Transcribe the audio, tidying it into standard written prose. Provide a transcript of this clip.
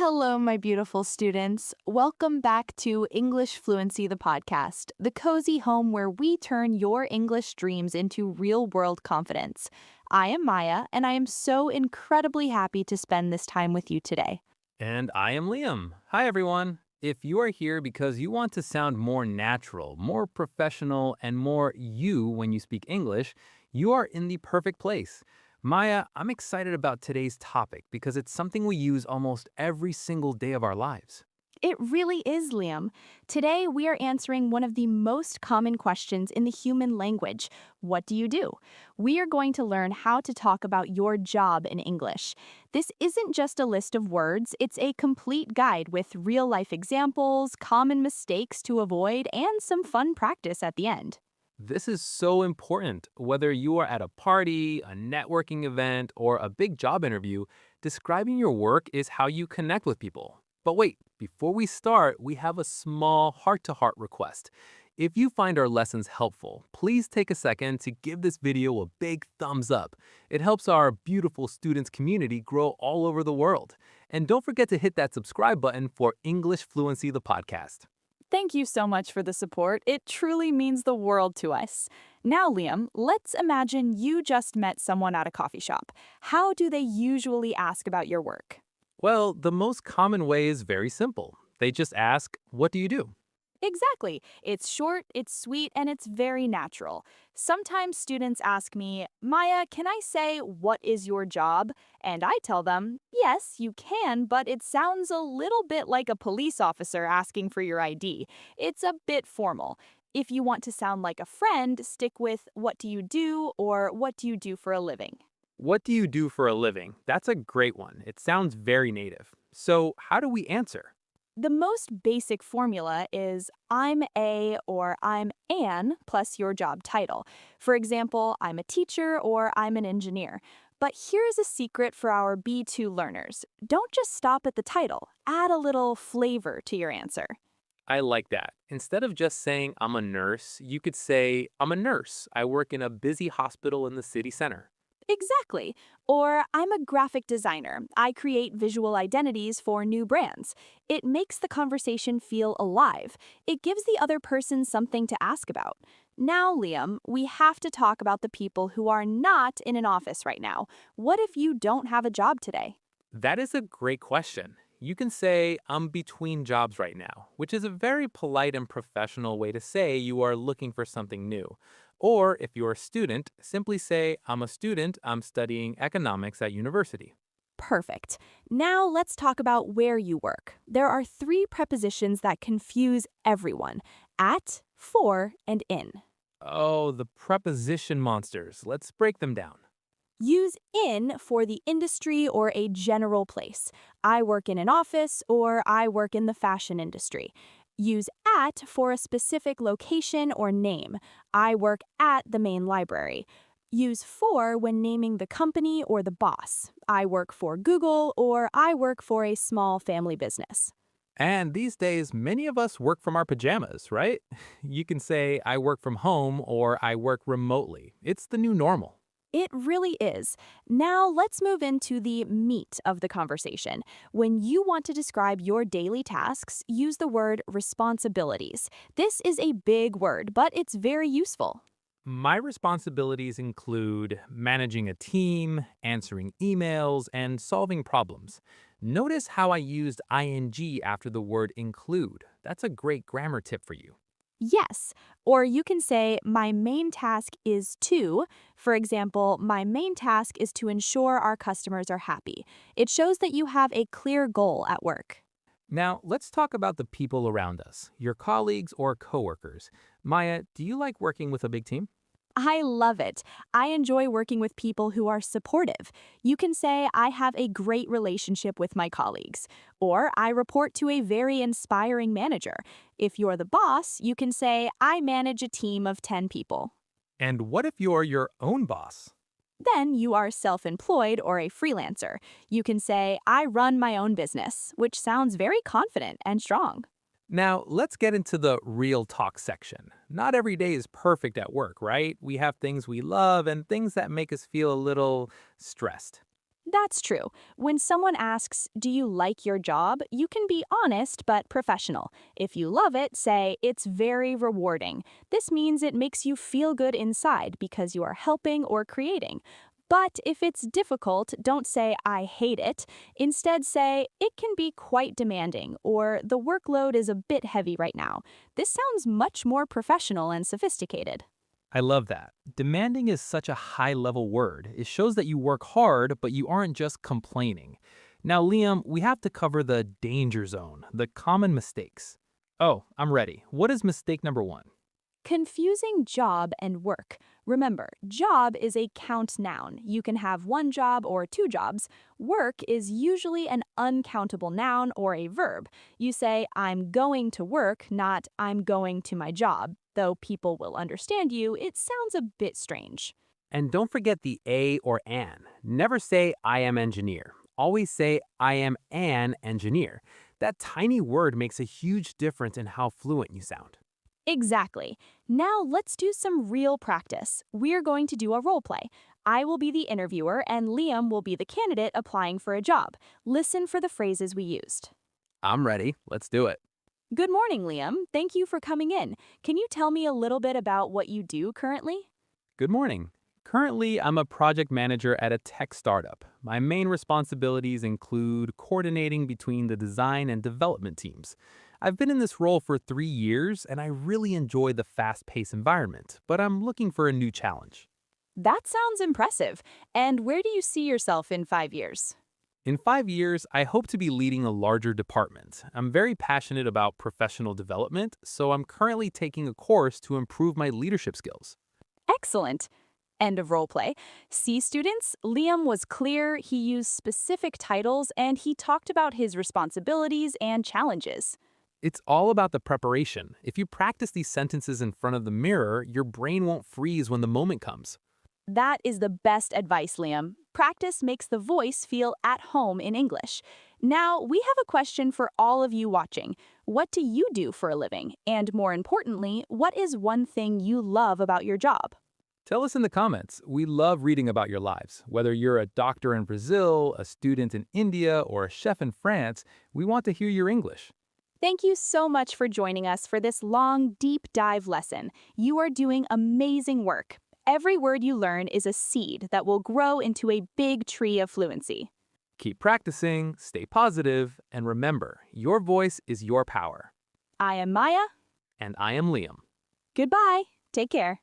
Hello, my beautiful students. Welcome back to English Fluency, the podcast, the cozy home where we turn your English dreams into real world confidence. I am Maya, and I am so incredibly happy to spend this time with you today. And I am Liam. Hi, everyone. If you are here because you want to sound more natural, more professional, and more you when you speak English, you are in the perfect place. Maya, I'm excited about today's topic because it's something we use almost every single day of our lives. It really is, Liam. Today, we are answering one of the most common questions in the human language. What do you do? We are going to learn how to talk about your job in English. This isn't just a list of words, it's a complete guide with real life examples, common mistakes to avoid, and some fun practice at the end. This is so important. Whether you are at a party, a networking event, or a big job interview, describing your work is how you connect with people. But wait, before we start, we have a small heart to heart request. If you find our lessons helpful, please take a second to give this video a big thumbs up. It helps our beautiful students community grow all over the world. And don't forget to hit that subscribe button for English Fluency, the podcast. Thank you so much for the support. It truly means the world to us. Now, Liam, let's imagine you just met someone at a coffee shop. How do they usually ask about your work? Well, the most common way is very simple. They just ask, "What do you do?" Exactly. It's short, it's sweet, and it's very natural. Sometimes students ask me, Maya, can I say, what is your job? And I tell them, yes, you can, but it sounds a little bit like a police officer asking for your ID. It's a bit formal. If you want to sound like a friend, stick with, what do you do, or what do you do for a living? What do you do for a living? That's a great one. It sounds very native. So, how do we answer? The most basic formula is I'm a or I'm an plus your job title. For example, I'm a teacher or I'm an engineer. But here's a secret for our B2 learners. Don't just stop at the title. Add a little flavor to your answer. I like that. Instead of just saying I'm a nurse, you could say I'm a nurse. I work in a busy hospital in the city center. Exactly. Or I'm a graphic designer. I create visual identities for new brands. It makes the conversation feel alive. It gives the other person something to ask about. Now, Liam, we have to talk about the people who are not in an office right now. What if you don't have a job today? That is a great question. You can say I'm between jobs right now, which is a very polite and professional way to say you are looking for something new. Or if you're a student, simply say I'm a student, I'm studying economics at university. Perfect. Now let's talk about where you work. There are three prepositions that confuse everyone: at, for, and in. Oh, the preposition monsters. Let's break them down. Use in for the industry or a general place. I work in an office or I work in the fashion industry. Use at for a specific location or name. I work at the main library. Use for when naming the company or the boss. I work for Google or I work for a small family business. And these days, many of us work from our pajamas, right? You can say, I work from home or I work remotely. It's the new normal. It really is. Now let's move into the meat of the conversation. When you want to describe your daily tasks, use the word responsibilities. This is a big word, but it's very useful. My responsibilities include managing a team, answering emails, and solving problems. Notice how I used ing after the word include. That's a great grammar tip for you. Yes, or you can say, my main task is to. For example, my main task is to ensure our customers are happy. It shows that you have a clear goal at work. Now, let's talk about the people around us, your colleagues or coworkers. Maya, do you like working with a big team? I love it. I enjoy working with people who are supportive. You can say, I have a great relationship with my colleagues, or I report to a very inspiring manager. If you're the boss, you can say, I manage a team of 10 people. And what if you're your own boss? Then you are self employed or a freelancer. You can say, I run my own business, which sounds very confident and strong. Now, let's get into the real talk section. Not every day is perfect at work, right? We have things we love and things that make us feel a little stressed. That's true. When someone asks, "Do you like your job?" you can be honest but professional. If you love it, say, "It's very rewarding." This means it makes you feel good inside because you are helping or creating. But if it's difficult, don't say, "I hate it." Instead, say, "It can be quite demanding," or "The workload is a bit heavy right now." This sounds much more professional and sophisticated. I love that. Demanding is such a high level word. It shows that you work hard, but you aren't just complaining. Now, Liam, we have to cover the danger zone, the common mistakes. Oh, I'm ready. What is mistake number one? Confusing job and work. Remember, job is a count noun. You can have one job or two jobs. Work is usually an uncountable noun or a verb. You say, "I'm going to work," not "I'm going to my job." Though people will understand you, it sounds a bit strange. And don't forget the a or an. Never say I am engineer. Always say I am an engineer. That tiny word makes a huge difference in how fluent you sound. Exactly. Now let's do some real practice. We're going to do a role play. I will be the interviewer and Liam will be the candidate applying for a job. Listen for the phrases we used. I'm ready. Let's do it. Good morning, Liam. Thank you for coming in. Can you tell me a little bit about what you do currently? Good morning. Currently, I'm a project manager at a tech startup. My main responsibilities include coordinating between the design and development teams. I've been in this role for 3 years and I really enjoy the fast paced environment, but I'm looking for a new challenge. That sounds impressive. And where do you see yourself in 5 years? In 5 years, I hope to be leading a larger department. I'm very passionate about professional development, so I'm currently taking a course to improve my leadership skills. Excellent. End of role play. See, students, Liam was clear, he used specific titles, and he talked about his responsibilities and challenges. It's all about the preparation. If you practice these sentences in front of the mirror, your brain won't freeze when the moment comes. That is the best advice, Liam. Practice makes the voice feel at home in English. Now, we have a question for all of you watching. What do you do for a living? And more importantly, what is one thing you love about your job? Tell us in the comments. We love reading about your lives. Whether you're a doctor in Brazil, a student in India, or a chef in France, we want to hear your English. Thank you so much for joining us for this long, deep dive lesson. You are doing amazing work. Every word you learn is a seed that will grow into a big tree of fluency. Keep practicing, stay positive, and remember, your voice is your power. I am Maya. And I am Liam. Goodbye. Take care.